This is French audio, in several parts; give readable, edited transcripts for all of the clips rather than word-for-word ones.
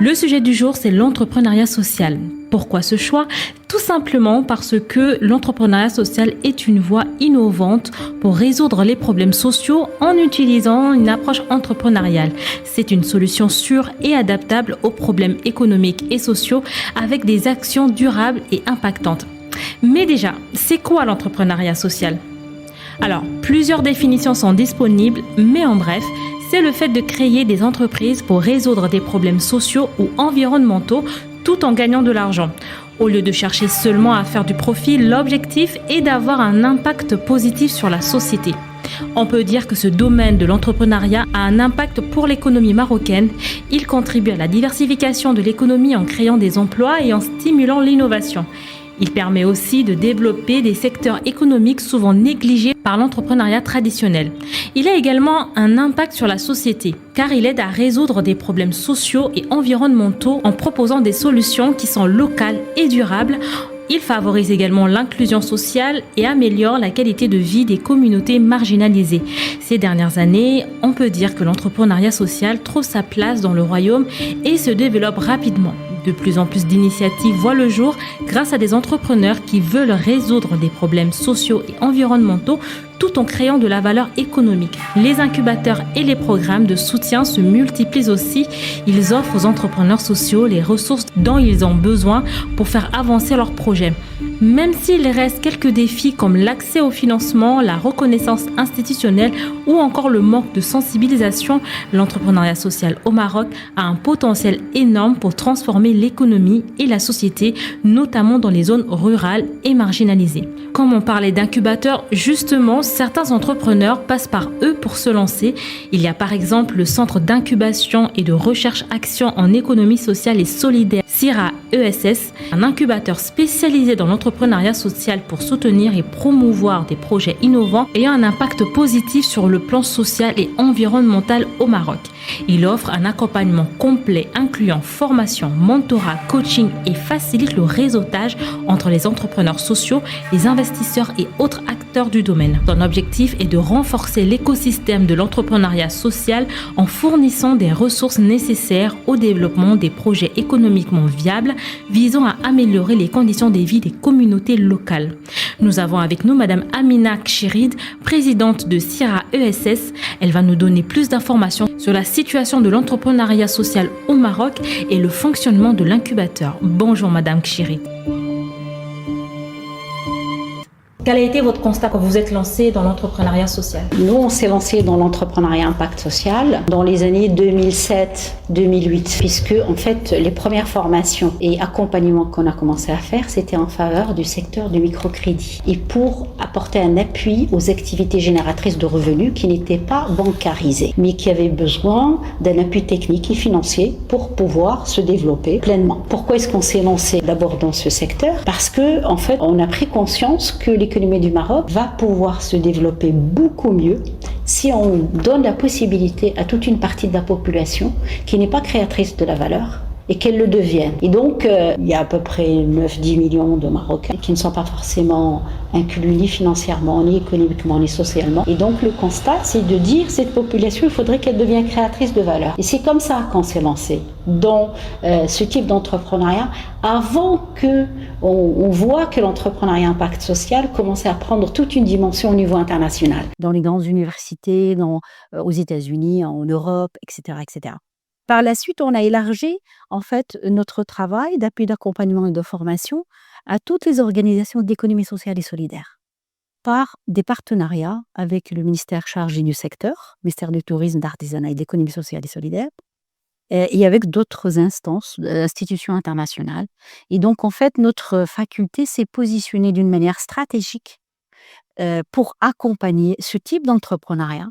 Le sujet du jour, c'est l'entrepreneuriat social. Pourquoi ce choix? Tout simplement parce que l'entrepreneuriat social est une voie innovante pour résoudre les problèmes sociaux en utilisant une approche entrepreneuriale. C'est une solution sûre et adaptable aux problèmes économiques et sociaux avec des actions durables et impactantes. Mais déjà, c'est quoi l'entrepreneuriat social? Alors, plusieurs définitions sont disponibles, mais en bref, c'est le fait de créer des entreprises pour résoudre des problèmes sociaux ou environnementaux tout en gagnant de l'argent. Au lieu de chercher seulement à faire du profit, l'objectif est d'avoir un impact positif sur la société. On peut dire que ce domaine de l'entrepreneuriat a un impact pour l'économie marocaine. Il contribue à la diversification de l'économie en créant des emplois et en stimulant l'innovation. Il permet aussi de développer des secteurs économiques souvent négligés par l'entrepreneuriat traditionnel. Il a également un impact sur la société, car il aide à résoudre des problèmes sociaux et environnementaux en proposant des solutions qui sont locales et durables. Il favorise également l'inclusion sociale et améliore la qualité de vie des communautés marginalisées. Ces dernières années, on peut dire que l'entrepreneuriat social trouve sa place dans le royaume et se développe rapidement. De plus en plus d'initiatives voient le jour grâce à des entrepreneurs qui veulent résoudre des problèmes sociaux et environnementaux tout en créant de la valeur économique. Les incubateurs et les programmes de soutien se multiplient aussi. Ils offrent aux entrepreneurs sociaux les ressources dont ils ont besoin pour faire avancer leurs projets. Même s'il reste quelques défis comme l'accès au financement, la reconnaissance institutionnelle ou encore le manque de sensibilisation, l'entrepreneuriat social au Maroc a un potentiel énorme pour transformer l'économie et la société, notamment dans les zones rurales et marginalisées. Comme on parlait d'incubateurs, justement, certains entrepreneurs passent par eux pour se lancer. Il y a par exemple le Centre d'incubation et de recherche-action en économie sociale et solidaire, CIRA ESS, un incubateur spécialisé dans l'entrepreneuriat social pour soutenir et promouvoir des projets innovants ayant un impact positif sur le plan social et environnemental au Maroc. Il offre un accompagnement complet incluant formation, mentorat, coaching et facilite le réseautage entre les entrepreneurs sociaux, les investisseurs et autres acteurs du domaine. Son objectif est de renforcer l'écosystème de l'entrepreneuriat social en fournissant des ressources nécessaires au développement des projets économiquement viables visant à améliorer les conditions de vie des communautés locales. Nous avons avec nous Madame Amina Kchirid, présidente de CIRA ESS. Elle va nous donner plus d'informations sur la situation de l'entrepreneuriat social au Maroc et le fonctionnement de l'incubateur. Bonjour Madame Kchirid. Quel a été votre constat quand vous êtes lancée dans l'entrepreneuriat social? Nous, on s'est lancé dans l'entrepreneuriat impact social dans les années 2007-2008, puisque en fait, les premières formations et accompagnements qu'on a commencé à faire, c'était en faveur du secteur du microcrédit et pour apporter un appui aux activités génératrices de revenus qui n'étaient pas bancarisées, mais qui avaient besoin d'un appui technique et financier pour pouvoir se développer pleinement. Pourquoi est-ce qu'on s'est lancé d'abord dans ce secteur? Parce que, en fait, on a pris conscience que l'économie du Maroc va pouvoir se développer beaucoup mieux si on donne la possibilité à toute une partie de la population qui n'est pas créatrice de la valeur et qu'elle le devienne. Et donc, il y a à peu près 9-10 millions de Marocains qui ne sont pas forcément inclus ni financièrement, ni économiquement, ni socialement. Et donc, le constat, c'est de dire cette population, il faudrait qu'elle devienne créatrice de valeur. Et c'est comme ça qu'on s'est lancé dans ce type d'entrepreneuriat avant que on voit que l'entrepreneuriat impact social commençait à prendre toute une dimension au niveau international. Dans les grandes universités, aux États-Unis, en Europe, etc., etc. Par la suite, on a élargi en fait notre travail d'appui, d'accompagnement et de formation à toutes les organisations d'économie sociale et solidaire par des partenariats avec le ministère chargé du secteur, ministère du tourisme, d'artisanat et de l'économie sociale et solidaire, et avec d'autres instances, institutions internationales. Et donc, en fait, notre faculté s'est positionnée d'une manière stratégique pour accompagner ce type d'entrepreneuriat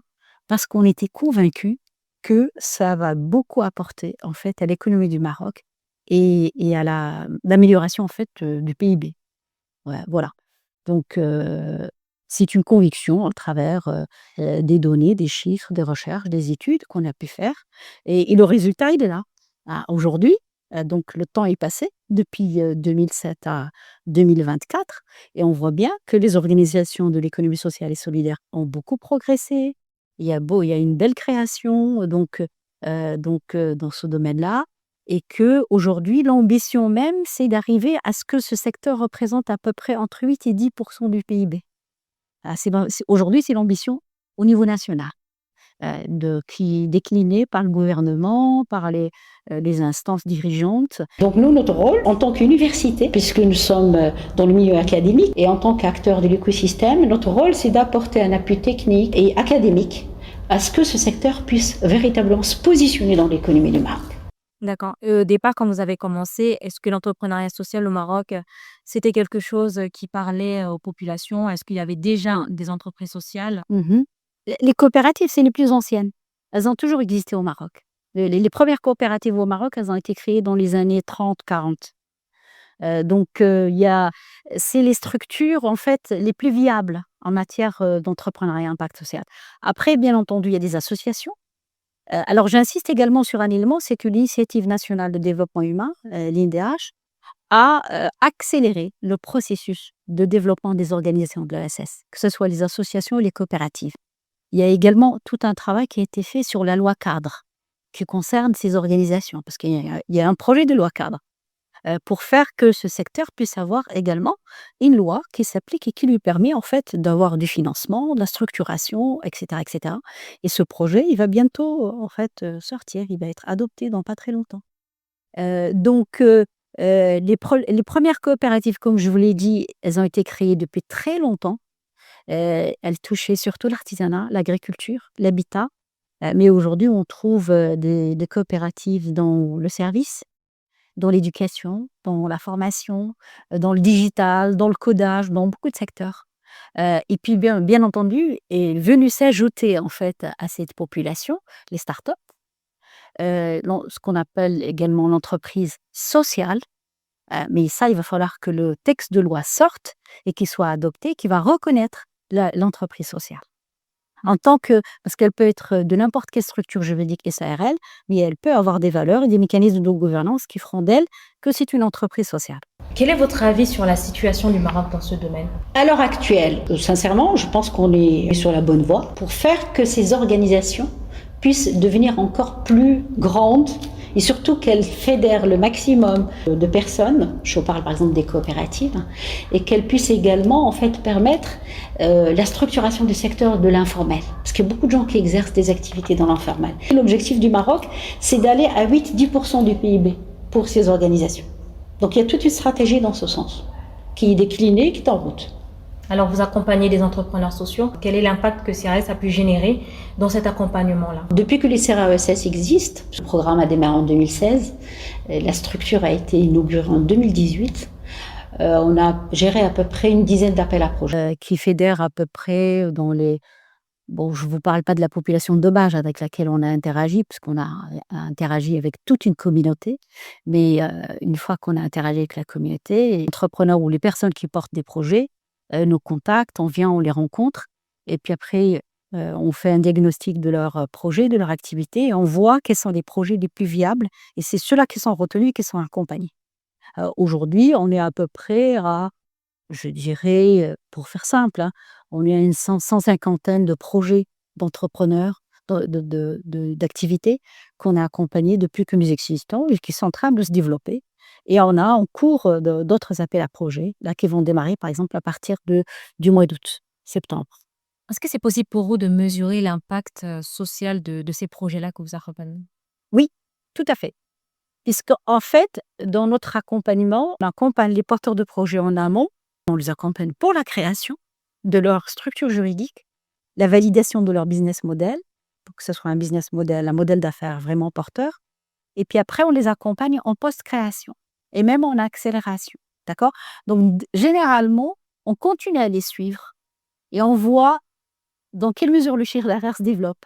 parce qu'on était convaincus que ça va beaucoup apporter en fait à l'économie du Maroc et à l'amélioration en fait du PIB. Ouais, voilà. Donc c'est une conviction à travers des données, des chiffres, des recherches, des études qu'on a pu faire et le résultat il est là. Aujourd'hui, donc le temps est passé depuis 2007 à 2024 et on voit bien que les organisations de l'économie sociale et solidaire ont beaucoup progressé. Il y a une belle création dans ce domaine-là et qu'aujourd'hui, l'ambition même, c'est d'arriver à ce que ce secteur représente à peu près entre 8 et 10 du PIB. Aujourd'hui, c'est l'ambition au niveau national, qui est déclinée par le gouvernement, par les instances dirigeantes. Donc nous, notre rôle en tant qu'université, puisque nous sommes dans le milieu académique et en tant qu'acteurs de l'écosystème, notre rôle c'est d'apporter un appui technique et académique à ce que ce secteur puisse véritablement se positionner dans l'économie du Maroc. D'accord. Au départ, quand vous avez commencé, est-ce que l'entrepreneuriat social au Maroc, c'était quelque chose qui parlait aux populations? Est-ce qu'il y avait déjà des entreprises sociales? Mhm. Les coopératives, c'est les plus anciennes. Elles ont toujours existé au Maroc. Les premières coopératives au Maroc, elles ont été créées dans les années 30-40. C'est les structures en fait les plus viables en matière d'entrepreneuriat impact social. Après, bien entendu, il y a des associations. Alors, j'insiste également sur un élément, c'est que l'Initiative nationale de développement humain, l'INDH, a accéléré le processus de développement des organisations de l'ESS, que ce soit les associations ou les coopératives. Il y a également tout un travail qui a été fait sur la loi cadre qui concerne ces organisations, parce qu'il y a un projet de loi cadre pour faire que ce secteur puisse avoir également une loi qui s'applique et qui lui permet en fait d'avoir du financement, de la structuration, etc., etc. Et ce projet, il va bientôt en fait sortir, il va être adopté dans pas très longtemps. Les premières coopératives, comme je vous l'ai dit, elles ont été créées depuis très longtemps. Elles touchaient surtout l'artisanat, l'agriculture, l'habitat. Mais aujourd'hui, on trouve des coopératives dans le service, dans l'éducation, dans la formation, dans le digital, dans le codage, dans beaucoup de secteurs. Et puis bien entendu est venu s'ajouter en fait à cette population, les startups, ce qu'on appelle également l'entreprise sociale. Mais ça, il va falloir que le texte de loi sorte et qu'il soit adopté, qui va reconnaître l'entreprise sociale. Parce qu'elle peut être de n'importe quelle structure juridique SARL, mais elle peut avoir des valeurs et des mécanismes de gouvernance qui feront d'elle que c'est une entreprise sociale. Quel est votre avis sur la situation du Maroc dans ce domaine? À l'heure actuelle, sincèrement, je pense qu'on est sur la bonne voie pour faire que ces organisations puissent devenir encore plus grandes et surtout qu'elles fédèrent le maximum de personnes, je parle par exemple des coopératives, et qu'elles puissent également en fait permettre la structuration du secteur de l'informel. Parce qu'il y a beaucoup de gens qui exercent des activités dans l'informel. L'objectif du Maroc, c'est d'aller à 8-10% du PIB pour ces organisations. Donc il y a toute une stratégie dans ce sens, qui est déclinée, qui est en route. Alors, vous accompagnez des entrepreneurs sociaux. Quel est l'impact que CRS a pu générer dans cet accompagnement-là? Depuis que les CRESS existent, ce programme a démarré en 2016, la structure a été inaugurée en 2018. On a géré à peu près une dizaine d'appels à projets. Qui fédèrent à peu près dans les... Bon, je ne vous parle pas de la population de base avec laquelle on a interagi, puisqu'on a interagi avec toute une communauté. Mais une fois qu'on a interagi avec la communauté, les entrepreneurs ou les personnes qui portent des projets nous contactent, on vient, on les rencontre. Et puis après, on fait un diagnostic de leur projet, de leur activité, et on voit quels sont les projets les plus viables. Et c'est ceux-là qui sont retenus, qui sont accompagnés. Aujourd'hui, on est à peu près à, je dirais, pour faire simple, hein, on est à une 150aine de projets d'entrepreneurs, d'activités qu'on a accompagnés depuis que nous existons et qui sont en train de se développer. Et on a en cours d'autres appels à projets là, qui vont démarrer, par exemple, à partir du mois d'août, septembre. Est-ce que c'est possible pour vous de mesurer l'impact social de ces projets-là que vous accompagnez? Oui, tout à fait. Puisque, en fait, dans notre accompagnement, on accompagne les porteurs de projets en amont. On les accompagne pour la création de leur structure juridique, la validation de leur business model, pour que ce soit un modèle d'affaires vraiment porteur. Et puis après, on les accompagne en post-création et même en accélération. D'accord? Donc, généralement, on continue à les suivre et on voit dans quelle mesure le chiffre d'affaires se développe,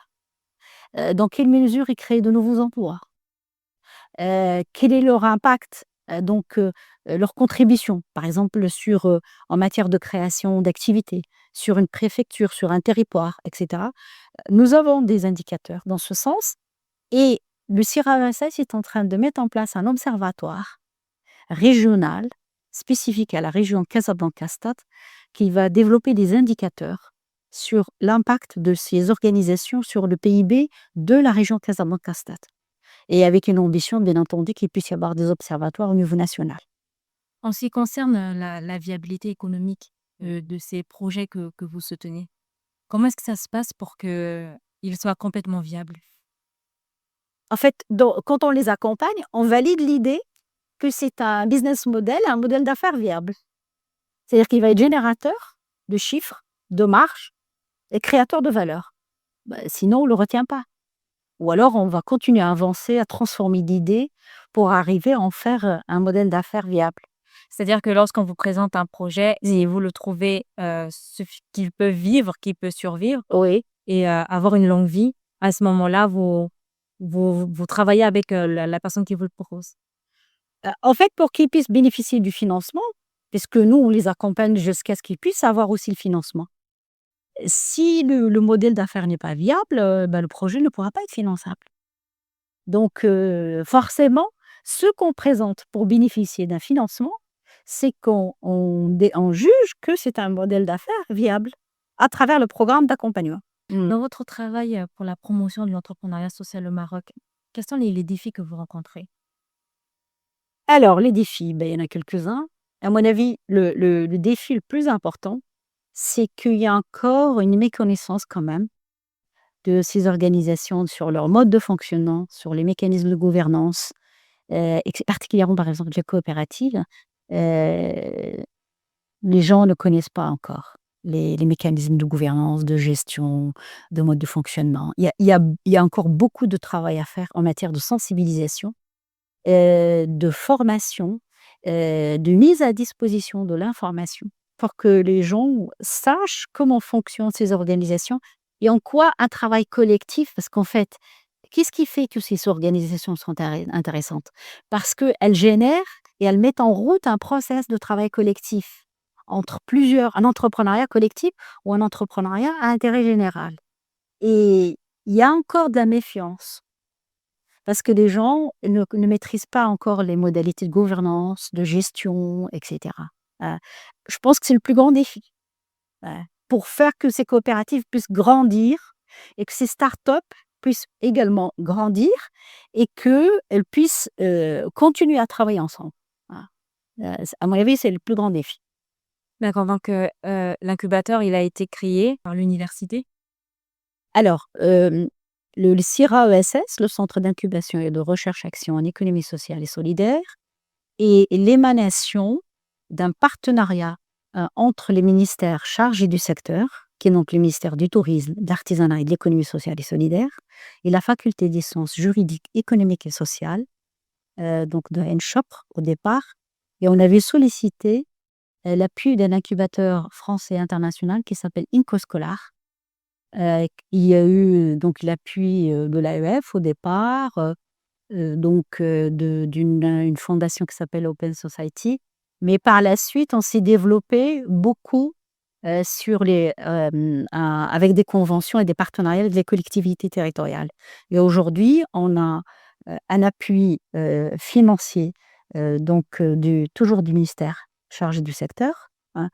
dans quelle mesure ils créent de nouveaux emplois, quel est leur impact, leur contribution, par exemple, en matière de création d'activités, sur une préfecture, sur un territoire, etc. Nous avons des indicateurs dans ce sens et le CIRA-ESS est en train de mettre en place un observatoire régional spécifique à la région Casablanca-Stade qui va développer des indicateurs sur l'impact de ces organisations sur le PIB de la région Casablanca-Stade. et avec une ambition, bien entendu, qu'il puisse y avoir des observatoires au niveau national. En ce qui concerne la viabilité économique de ces projets que vous soutenez, comment est-ce que ça se passe pour qu'ils soient complètement viables? En fait, quand on les accompagne, on valide l'idée que c'est un business model, un modèle d'affaires viable. C'est-à-dire qu'il va être générateur de chiffres, de marge et créateur de valeur. Bah, sinon, on ne le retient pas. Ou alors, on va continuer à avancer, à transformer l'idée pour arriver à en faire un modèle d'affaires viable. C'est-à-dire que lorsqu'on vous présente un projet et vous le trouvez qu'il peut vivre, qu'il peut survivre Oui. et avoir une longue vie, à ce moment-là, vous travaillez avec la personne qui vous le propose. En fait, pour qu'ils puissent bénéficier du financement, puisque nous, on les accompagne jusqu'à ce qu'ils puissent avoir aussi le financement. Si le modèle d'affaires n'est pas viable, le projet ne pourra pas être finançable. Donc, forcément, ce qu'on présente pour bénéficier d'un financement, c'est on juge que c'est un modèle d'affaires viable à travers le programme d'accompagnement. Dans votre travail pour la promotion de l'entrepreneuriat social au Maroc, quels sont les défis que vous rencontrez? Alors, les défis, il y en a quelques-uns. À mon avis, le défi le plus important, c'est qu'il y a encore une méconnaissance quand même de ces organisations sur leur mode de fonctionnement, sur les mécanismes de gouvernance, et particulièrement par exemple les coopératives. Euh, les gens ne connaissent pas encore les mécanismes de gouvernance, de gestion, de mode de fonctionnement. Il y a encore beaucoup de travail à faire en matière de sensibilisation, de formation, de mise à disposition de l'information pour que les gens sachent comment fonctionnent ces organisations et en quoi un travail collectif, parce qu'en fait, qu'est-ce qui fait que ces organisations sont intéressantes? Parce qu'elles génèrent et elles mettent en route un process de travail collectif entre plusieurs, un entrepreneuriat collectif ou un entrepreneuriat à intérêt général. Et il y a encore de la méfiance parce que les gens ne maîtrisent pas encore les modalités de gouvernance, de gestion, etc. Je pense que c'est le plus grand défi, pour faire que ces coopératives puissent grandir et que ces startups puissent également grandir et qu'elles puissent continuer à travailler ensemble. Voilà. À mon avis, c'est le plus grand défi. D'accord, donc l'incubateur, il a été créé par l'université. Alors, le CIRA-ESS, le Centre d'incubation et de recherche-action en économie sociale et solidaire, est l'émanation d'un partenariat entre les ministères chargés du secteur, qui est donc le ministère du tourisme, de l'artisanat et de l'économie sociale et solidaire, et la faculté des sciences juridiques, économiques et sociales, donc de ENSHOP au départ. Et on avait sollicité l'appui d'un incubateur français international qui s'appelle IncoScolar. Il y a eu donc l'appui de l'AEF au départ, d'une fondation qui s'appelle Open Society. Mais par la suite, on s'est développé beaucoup avec des conventions et des partenariats avec les collectivités territoriales. Et aujourd'hui, on a un appui financier, toujours du ministère chargé du secteur, hein,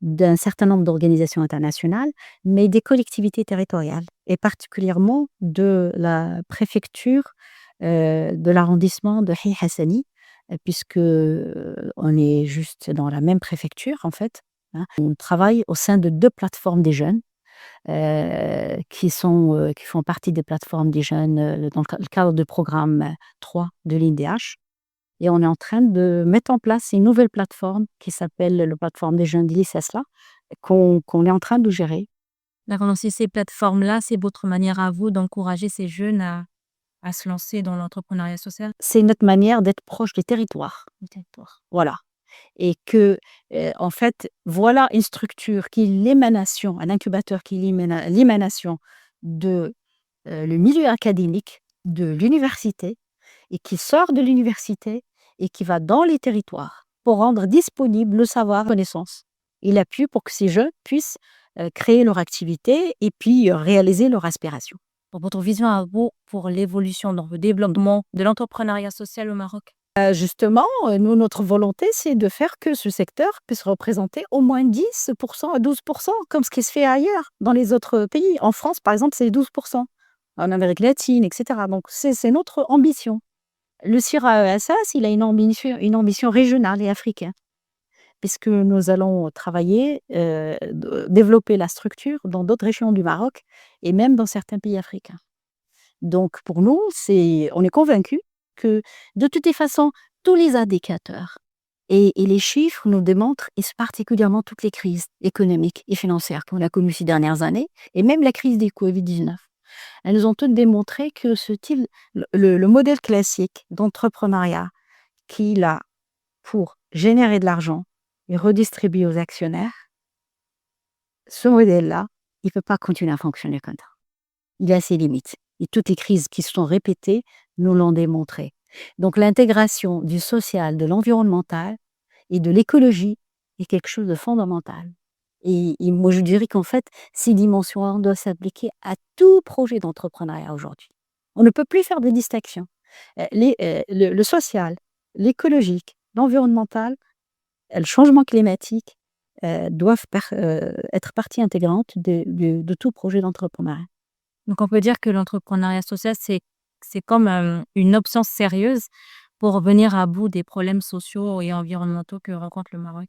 d'un certain nombre d'organisations internationales, mais des collectivités territoriales, et particulièrement de la préfecture de l'arrondissement de Hi Hassani, puisque on est juste dans la même préfecture en fait. On travaille au sein de 2 plateformes des jeunes, qui font partie des plateformes des jeunes dans le cadre du programme 3 de l'INDH. Et on est en train de mettre en place une nouvelle plateforme qui s'appelle la plateforme des jeunes de l'ICESLA, qu'on est en train de gérer. D'accord, donc ces plateformes-là, c'est votre manière à vous d'encourager ces jeunes à se lancer dans l'entrepreneuriat social? C'est notre manière d'être proche des territoires. Voilà. Et que, en fait, voilà une structure qui est l'émanation, un incubateur qui est l'émanation de le milieu académique, de l'université, et qui sort de l'université et qui va dans les territoires pour rendre disponible le savoir, la connaissance et l'appui pour que ces jeunes puissent créer leur activité et puis réaliser leur aspiration. Pour votre vision à vous, pour l'évolution dans le développement de l'entrepreneuriat social au Maroc? Justement, nous, notre volonté, c'est de faire que ce secteur puisse représenter au moins 10% à 12%, comme ce qui se fait ailleurs, dans les autres pays. En France, par exemple, c'est 12%. en Amérique latine, etc. Donc, c'est notre ambition. Le CIRA-ESS, il a une ambition régionale et africaine, puisque nous allons travailler, développer la structure dans d'autres régions du Maroc et même dans certains pays africains. Donc, pour nous, on est convaincus que, de toutes les façons, tous les indicateurs et les chiffres nous démontrent, et particulièrement toutes les crises économiques et financières qu'on a connues ces dernières années, et même la crise du Covid-19, elles nous ont toutes démontré que le modèle classique d'entrepreneuriat qu'il a pour générer de l'argent et redistribuer aux actionnaires, ce modèle-là, il ne peut pas continuer à fonctionner comme ça. Il a ses limites. Et toutes les crises qui se sont répétées nous l'ont démontré. Donc l'intégration du social, de l'environnemental et de l'écologie est quelque chose de fondamental. Et moi, je dirais qu'en fait, ces dimensions doivent s'appliquer à tout projet d'entrepreneuriat aujourd'hui. On ne peut plus faire de distinction. Le social, l'écologique, l'environnemental, le changement climatique doivent être partie intégrante de tout projet d'entrepreneuriat. Donc, on peut dire que l'entrepreneuriat social, c'est comme une option sérieuse pour venir à bout des problèmes sociaux et environnementaux que rencontre le Maroc.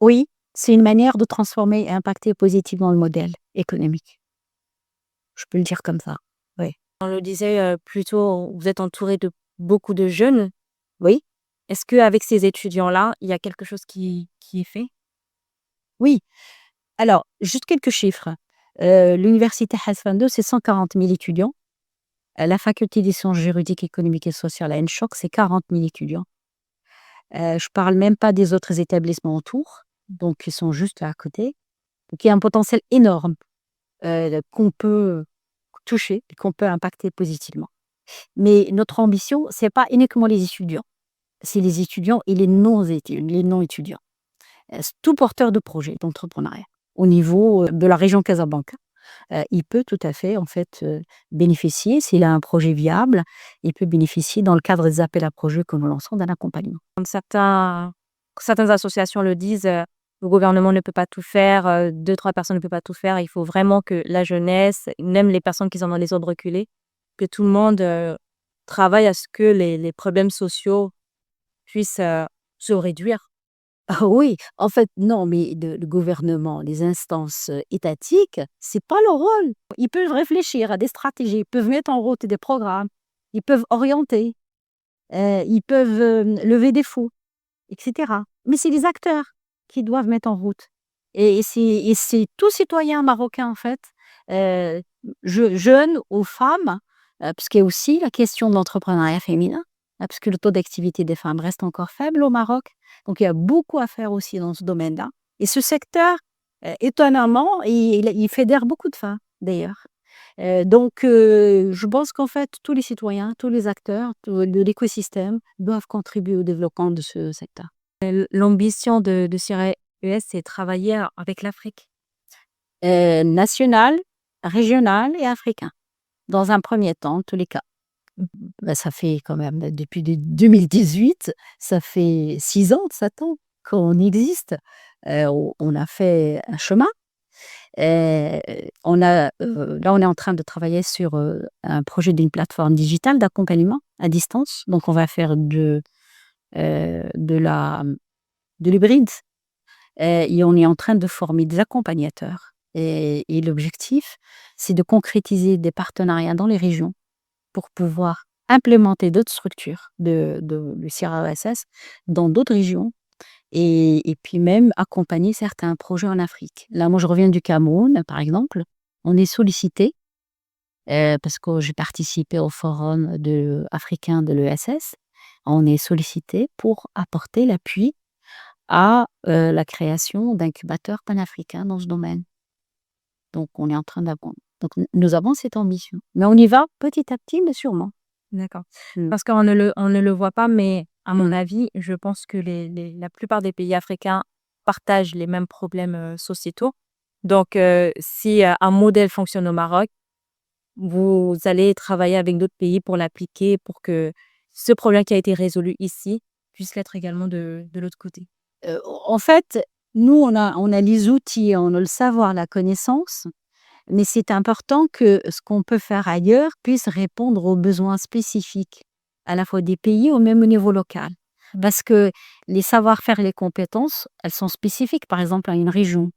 Oui, c'est une manière de transformer et impacter positivement le modèle économique. Je peux le dire comme ça. Oui. On le disait plus tôt, vous êtes entouré de beaucoup de jeunes. Oui, Est-ce qu'avec ces étudiants-là, il y a quelque chose qui est fait? oui. Alors, juste quelques chiffres. L'université Hassan II, c'est 140 000 étudiants. La faculté des sciences juridiques, économiques et sociales à N'Chok, c'est 40 000 étudiants. Je parle même pas des autres établissements autour, donc qui sont juste là à côté. Donc, il y a un potentiel énorme qu'on peut toucher et qu'on peut impacter positivement. Mais notre ambition, c'est pas uniquement les étudiants, c'est les étudiants et les non-étudiants. Tout porteur de projet d'entrepreneuriat au niveau de la région Casablanca. Il peut tout à fait, en fait, bénéficier, s'il a un projet viable, il peut bénéficier dans le cadre des appels à projets que nous lançons d'un accompagnement. Comme certaines associations le disent, le gouvernement ne peut pas tout faire, 2-3 personnes ne peuvent pas tout faire. Il faut vraiment que la jeunesse, même les personnes qui sont dans les zones reculées, que tout le monde travaille à ce que les problèmes sociaux puissent se réduire. Ah oui, en fait, non, mais le gouvernement, les instances étatiques, c'est pas leur rôle. Ils peuvent réfléchir à des stratégies, ils peuvent mettre en route des programmes, ils peuvent orienter, ils peuvent lever des fonds, etc. Mais c'est les acteurs qui doivent mettre en route. Et c'est tout citoyen marocain, en fait, euh, jeunes ou femmes, parce qu'il y a aussi la question de l'entrepreneuriat féminin, parce que le taux d'activité des femmes reste encore faible au Maroc. Donc, il y a beaucoup à faire aussi dans ce domaine-là. Et ce secteur, étonnamment, il fédère beaucoup de femmes, d'ailleurs. Donc, je pense qu'en fait, tous les citoyens, tous les acteurs de l'écosystème doivent contribuer au développement de ce secteur. L'ambition de CIRA ES, c'est travailler avec l'Afrique. National, régional et africain. Dans un premier temps, en tous les cas. Ça fait quand même, depuis 2018, ça fait 6 ans, 7 ans qu'on existe. On a fait un chemin. Là, on est en train de travailler sur un projet d'une plateforme digitale d'accompagnement à distance. Donc, on va faire de l'hybride. Et on est en train de former des accompagnateurs. Et l'objectif, c'est de concrétiser des partenariats dans les régions pour pouvoir implémenter d'autres structures le CIRA-ESS dans d'autres régions et puis même accompagner certains projets en Afrique. Là, moi, je reviens du Cameroun, par exemple. On est sollicité parce que j'ai participé au forum africain de l'ESS. On est sollicité pour apporter l'appui à la création d'incubateurs panafricains dans ce domaine. Donc, on est en train d'avancer. Donc, nous avons cette ambition. Mais on y va petit à petit, mais sûrement. D'accord. Parce qu'on ne le voit pas, mais à mon avis, je pense que la plupart des pays africains partagent les mêmes problèmes sociétaux. Donc, si un modèle fonctionne au Maroc, vous allez travailler avec d'autres pays pour l'appliquer, pour que ce problème qui a été résolu ici puisse l'être également de l'autre côté. En fait, nous, on a les outils, on a le savoir, la connaissance, Mais c'est important que ce qu'on peut faire ailleurs puisse répondre aux besoins spécifiques, à la fois des pays ou même au niveau local. Parce que les savoir-faire, les compétences, elles sont spécifiques, par exemple, à une région.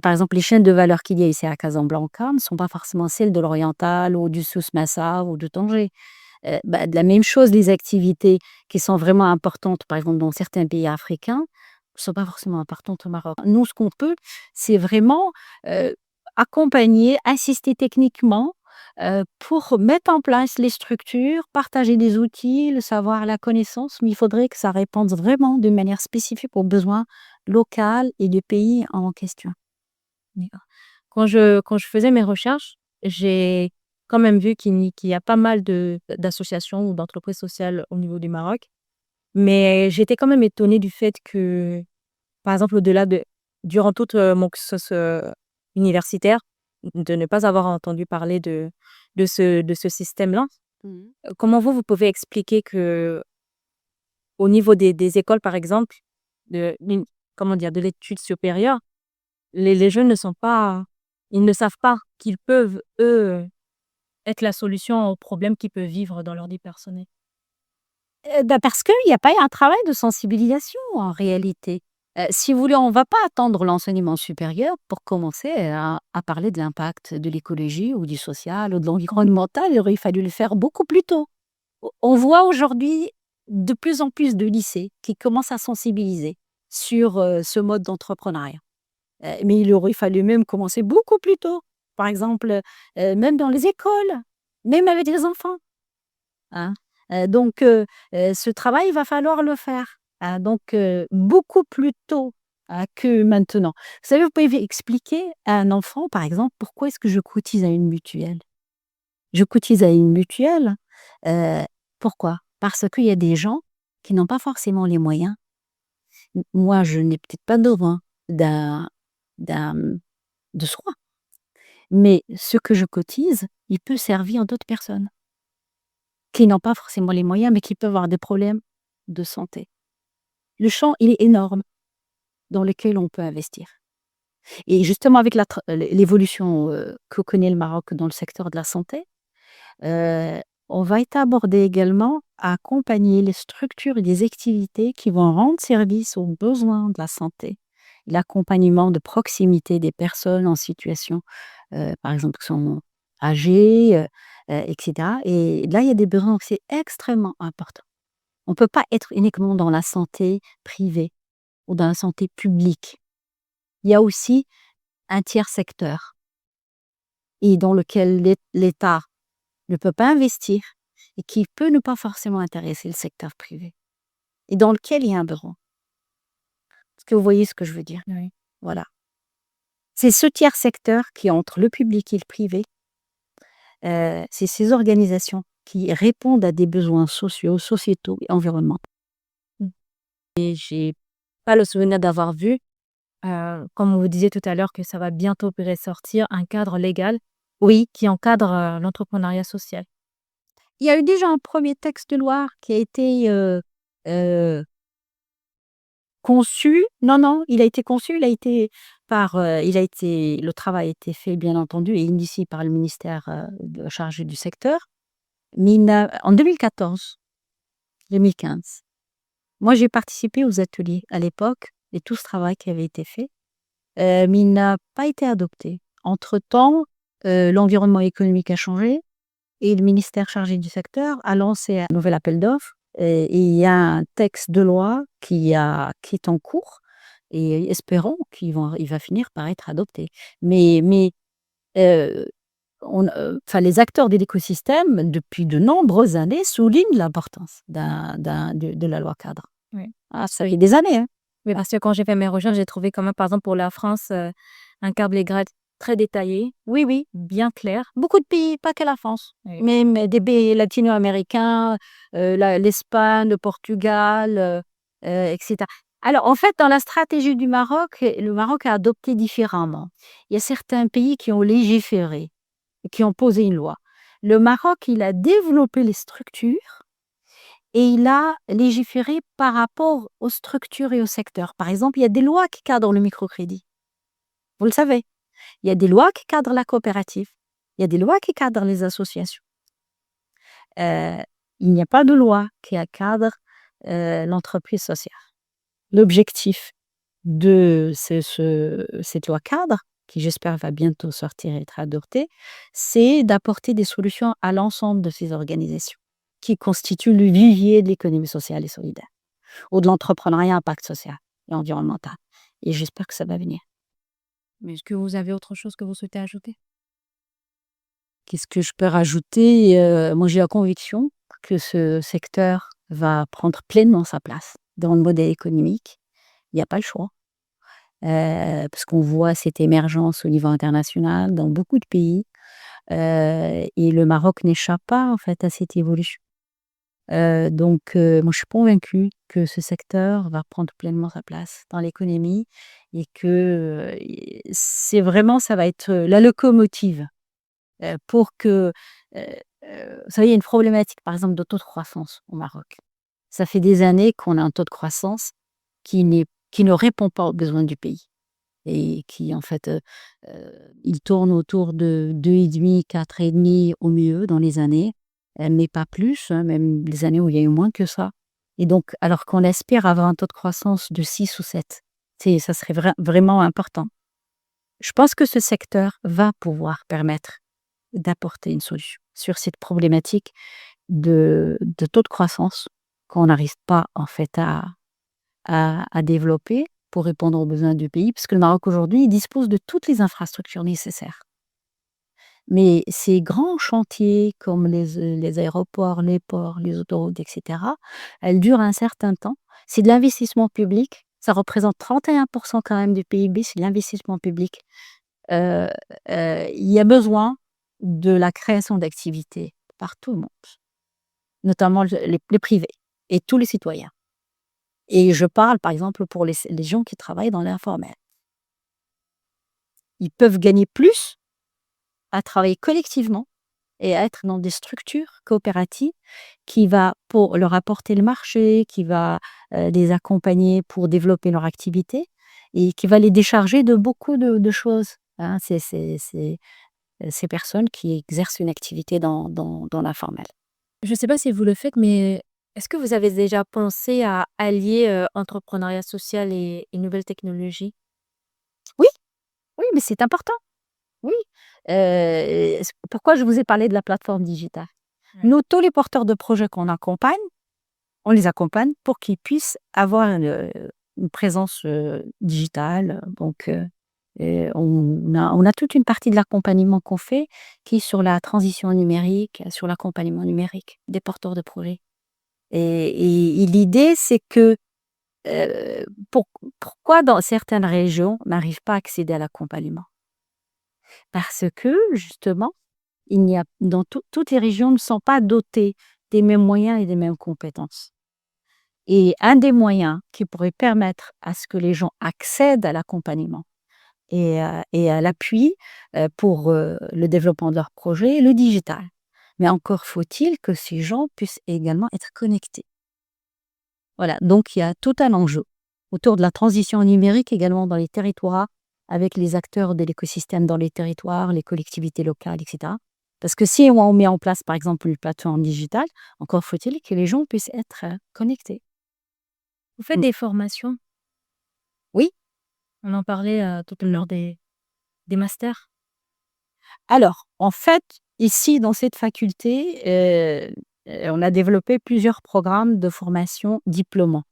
Par exemple, les chaînes de valeur qu'il y a ici à Casablanca ne sont pas forcément celles de l'Oriental ou du Souss-Massa ou de Tanger. De la même chose, les activités qui sont vraiment importantes, par exemple, dans certains pays africains, ne sont pas forcément importantes au Maroc. Nous, ce qu'on peut, c'est vraiment accompagner, assister techniquement pour mettre en place les structures, partager des outils, le savoir, la connaissance, mais il faudrait que ça réponde vraiment de manière spécifique aux besoins locaux et du pays en question. D'accord. Quand je faisais mes recherches, j'ai quand même vu qu'il y a pas mal d'associations ou d'entreprises sociales au niveau du Maroc. Mais j'étais quand même étonnée du fait que, par exemple, durant toute mon cursus universitaire, de ne pas avoir entendu parler de ce système-là. Mhm. Comment vous pouvez expliquer que, au niveau des écoles, par exemple, comment dire, de l'étude supérieure, les jeunes ils ne savent pas qu'ils peuvent, eux, être la solution aux problèmes qu'ils peuvent vivre dans leur vie personnelle. Parce qu'il n'y a pas eu un travail de sensibilisation en réalité. Si vous voulez, on ne va pas attendre l'enseignement supérieur pour commencer à parler de l'impact de l'écologie ou du social ou de l'environnemental. Il aurait fallu le faire beaucoup plus tôt. On voit aujourd'hui de plus en plus de lycées qui commencent à sensibiliser sur ce mode d'entrepreneuriat. Mais il aurait fallu même commencer beaucoup plus tôt. Par exemple, même dans les écoles, même avec les enfants. Hein. Donc, ce travail, il va falloir le faire. Hein. Donc, beaucoup plus tôt que maintenant. Vous savez, vous pouvez expliquer à un enfant, par exemple, pourquoi est-ce que je cotise à une mutuelle? Je cotise à une mutuelle. Pourquoi? Parce qu'il y a des gens qui n'ont pas forcément les moyens. Moi, je n'ai peut-être pas besoin d'un, d'un, de soins, mais ce que je cotise, il peut servir d'autres personnes qui n'ont pas forcément les moyens, mais qui peuvent avoir des problèmes de santé. Le champ, il est énorme dans lequel on peut investir. Et justement, avec l'évolution que connaît le Maroc dans le secteur de la santé, on va être abordé également à accompagner les structures et les activités qui vont rendre service aux besoins de la santé. L'accompagnement de proximité des personnes en situation, par exemple, qui sont âgées, etc. Et là, il y a des besoins, c'est extrêmement important. On ne peut pas être uniquement dans la santé privée ou dans la santé publique. Il y a aussi un tiers secteur et dans lequel l'État ne peut pas investir et qui peut ne pas forcément intéresser le secteur privé et dans lequel il y a un besoin. Est-ce que vous voyez ce que je veux dire? Oui. Voilà. C'est ce tiers secteur qui est entre le public et le privé. C'est ces organisations qui répondent à des besoins sociaux, sociétaux et environnementaux. Et j'ai pas le souvenir d'avoir vu, comme vous disiez tout à l'heure, que ça va bientôt sortir un cadre légal Oui, qui encadre l'entrepreneuriat social. il y a eu déjà un premier texte de loi qui a été conçu. Non, il a été conçu, le travail a été fait, bien entendu, et initié par le ministère chargé du secteur, mais en 2014, 2015. Moi, j'ai participé aux ateliers à l'époque et tout ce travail qui avait été fait, mais il n'a pas été adopté. Entre-temps, l'environnement économique a changé et le ministère chargé du secteur a lancé un nouvel appel d'offres. Et il y a un texte de loi qui est en cours et espérons il va finir par être adopté. Mais les acteurs de l'écosystème, depuis de nombreuses années, soulignent l'importance de la loi cadre. Oui. Ah, ça fait des années, hein. Oui, parce que quand j'ai fait mes recherches, j'ai trouvé quand même, par exemple, pour la France, un cadre légal très détaillé, Oui, bien clair. beaucoup de pays, pas que la France, Oui. même des pays latino-américains, l'Espagne, le Portugal, etc. Alors, en fait, dans la stratégie du Maroc, le Maroc a adopté différemment. Il y a certains pays qui ont légiféré, qui ont posé une loi. Le Maroc, il a développé les structures et il a légiféré par rapport aux structures et aux secteurs. Par exemple, il y a des lois qui cadrent le microcrédit. Vous le savez. Il y a des lois qui cadrent la coopérative. Il y a des lois qui cadrent les associations. Euh, il n'y a pas de loi qui cadre l'entreprise sociale. L'objectif de cette loi cadre, qui j'espère va bientôt sortir et être adoptée, c'est d'apporter des solutions à l'ensemble de ces organisations qui constituent le vivier de l'économie sociale et solidaire, ou de l'entrepreneuriat à impact social et environnemental. Et j'espère que ça va venir. Mais est-ce que vous avez autre chose que vous souhaitez ajouter? Qu'est-ce que je peux rajouter? Moi, j'ai la conviction que ce secteur va prendre pleinement sa place dans le modèle économique. Il n'y a pas le choix. Parce qu'on voit cette émergence au niveau international dans beaucoup de pays. Et le Maroc n'échappe pas en fait à cette évolution. Donc, moi, je suis convaincue que ce secteur va prendre pleinement sa place dans l'économie et que ça va être la locomotive pour que, vous savez, il y a une problématique, par exemple, de taux de croissance au Maroc. Ça fait des années qu'on a un taux de croissance qui ne répond pas aux besoins du pays et qui, en fait, il tourne autour de 2,5, 4,5 au mieux dans les années, mais pas plus, hein, même les années où il y a eu moins que ça. Et donc, alors qu'on aspire à avoir un taux de croissance de 6 ou 7, ça serait vraiment important. Je pense que ce secteur va pouvoir permettre d'apporter une solution sur cette problématique de taux de croissance qu'on n'arrive pas en fait à développer pour répondre aux besoins du pays, parce que le Maroc aujourd'hui il dispose de toutes les infrastructures nécessaires. Mais ces grands chantiers comme les aéroports, les ports, les autoroutes, etc., elles durent un certain temps. C'est de l'investissement public. Ça représente 31% quand même du PIB, c'est de l'investissement public. Il y a besoin de la création d'activités par tout le monde, notamment les privés et tous les citoyens. Et je parle, par exemple, pour les gens qui travaillent dans l'informel. Ils peuvent gagner plus à travailler collectivement et à être dans des structures coopératives qui va pour leur apporter le marché, qui va les accompagner pour développer leur activité et qui va les décharger de beaucoup de choses. Hein. C'est ces personnes qui exercent une activité dans l'informel. Je ne sais pas si vous le faites, mais est-ce que vous avez déjà pensé à allier entrepreneuriat social et nouvelles technologies? Oui, oui, mais c'est important. Oui. Pourquoi je vous ai parlé de la plateforme digitale? Ouais. Nous, tous les porteurs de projets qu'on accompagne, on les accompagne pour qu'ils puissent avoir une présence digitale. Donc, on a toute une partie de l'accompagnement qu'on fait qui est sur la transition numérique, sur l'accompagnement numérique des porteurs de projets. Et l'idée, c'est que pourquoi dans certaines régions on n'arrive pas à accéder à l'accompagnement? Parce que justement, toutes les régions ne sont pas dotées des mêmes moyens et des mêmes compétences. Et un des moyens qui pourrait permettre à ce que les gens accèdent à l'accompagnement et à l'appui pour le développement de leur projet est le digital. Mais encore faut-il que ces gens puissent également être connectés. Voilà, donc il y a tout un enjeu autour de la transition numérique également dans les territoires, avec les acteurs de l'écosystème dans les territoires, les collectivités locales, etc. Parce que si on met en place, par exemple, une plateforme digitale, encore faut-il que les gens puissent être connectés. Vous faites des formations? Oui. On en parlait tout à l'heure des masters. Alors, en fait, ici, dans cette faculté, on a développé plusieurs programmes de formation diplômants.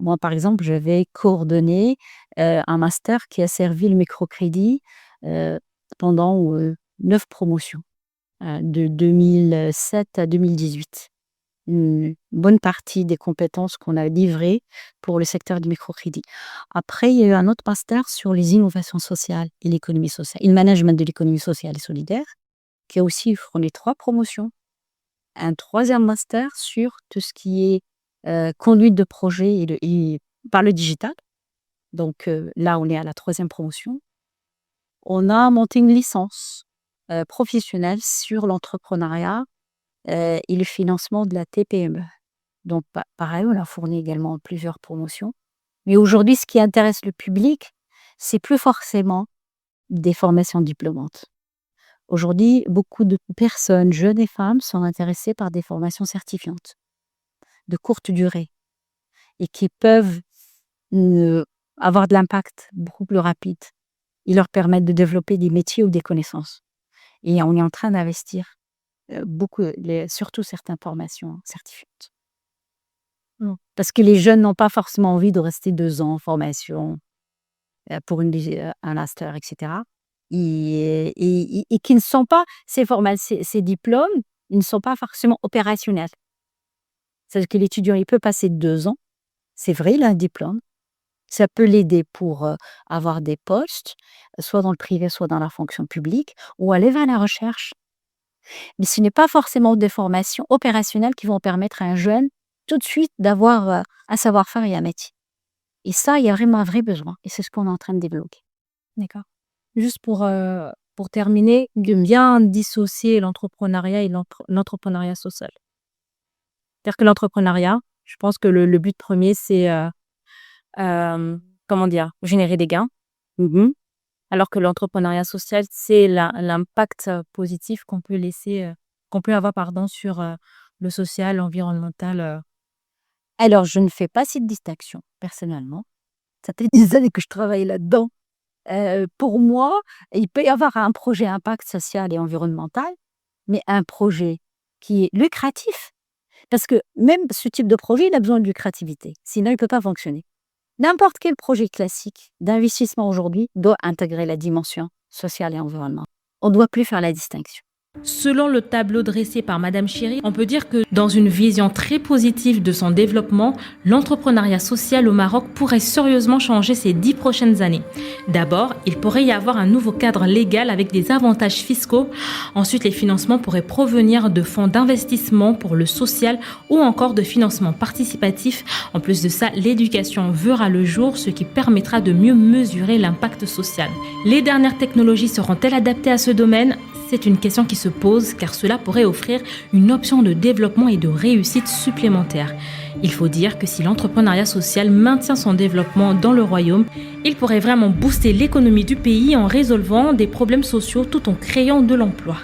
Moi, par exemple, j'avais coordonné un master qui a servi le microcrédit pendant 9 promotions, de 2007 à 2018. Une bonne partie des compétences qu'on a livrées pour le secteur du microcrédit. Après, il y a eu un autre master sur les innovations sociales et l'économie sociale, et le management de l'économie sociale et solidaire, qui a aussi fourni 3 promotions. Un troisième master sur tout ce qui est conduite de projet et par le digital. Donc là, on est à la 3e promotion. On a monté une licence professionnelle sur l'entrepreneuriat et le financement de la TPME. Donc pareil, on a fourni également plusieurs promotions. Mais aujourd'hui, ce qui intéresse le public, c'est plus forcément des formations diplômantes. Aujourd'hui, beaucoup de personnes, jeunes et femmes, sont intéressées par des formations certifiantes, de courte durée, et qui peuvent avoir de l'impact beaucoup plus rapide. Ils leur permettent de développer des métiers ou des connaissances. Et on est en train d'investir beaucoup, surtout certaines formations certifiantes. Parce que les jeunes n'ont pas forcément envie de rester 2 ans en formation pour un master, etc. Et qui ne sont pas, ces diplômes, ils ne sont pas forcément opérationnels. C'est-à-dire que l'étudiant, il peut passer 2 ans, c'est vrai, il a un diplôme, ça peut l'aider pour avoir des postes, soit dans le privé, soit dans la fonction publique, ou aller vers la recherche. Mais ce n'est pas forcément des formations opérationnelles qui vont permettre à un jeune tout de suite d'avoir un savoir-faire et un métier. Et ça, il y a vraiment un vrai besoin. Et c'est ce qu'on est en train de développer. D'accord. Juste pour terminer, de bien dissocier l'entrepreneuriat et l'entrepreneuriat social. C'est-à-dire que l'entrepreneuriat, je pense que le but premier, c'est générer des gains. Alors que l'entrepreneuriat social, c'est l'impact positif qu'on peut avoir sur le social, l'environnemental. Alors, je ne fais pas cette distinction, personnellement. Ça fait des années que je travaille là-dedans. Pour moi, il peut y avoir un projet impact social et environnemental, mais un projet qui est lucratif. Parce que même ce type de projet, il a besoin de lucrativité. Sinon, il ne peut pas fonctionner. N'importe quel projet classique d'investissement aujourd'hui doit intégrer la dimension sociale et environnementale. On ne doit plus faire la distinction. Selon le tableau dressé par Madame Chiri, on peut dire que dans une vision très positive de son développement, l'entrepreneuriat social au Maroc pourrait sérieusement changer ces 10 prochaines années. D'abord, il pourrait y avoir un nouveau cadre légal avec des avantages fiscaux. Ensuite, les financements pourraient provenir de fonds d'investissement pour le social ou encore de financement participatif. En plus de ça, l'éducation verra le jour, ce qui permettra de mieux mesurer l'impact social. Les dernières technologies seront-elles adaptées à ce domaine ? C'est une question qui se pose car cela pourrait offrir une option de développement et de réussite supplémentaire. Il faut dire que si l'entrepreneuriat social maintient son développement dans le royaume, il pourrait vraiment booster l'économie du pays en résolvant des problèmes sociaux tout en créant de l'emploi.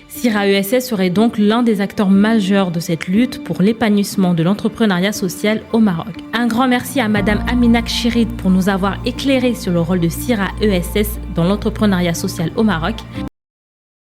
CIRA ESS serait donc l'un des acteurs majeurs de cette lutte pour l'épanouissement de l'entrepreneuriat social au Maroc. Un grand merci à Madame Aminak Chirid pour nous avoir éclairé sur le rôle de CIRA ESS dans l'entrepreneuriat social au Maroc.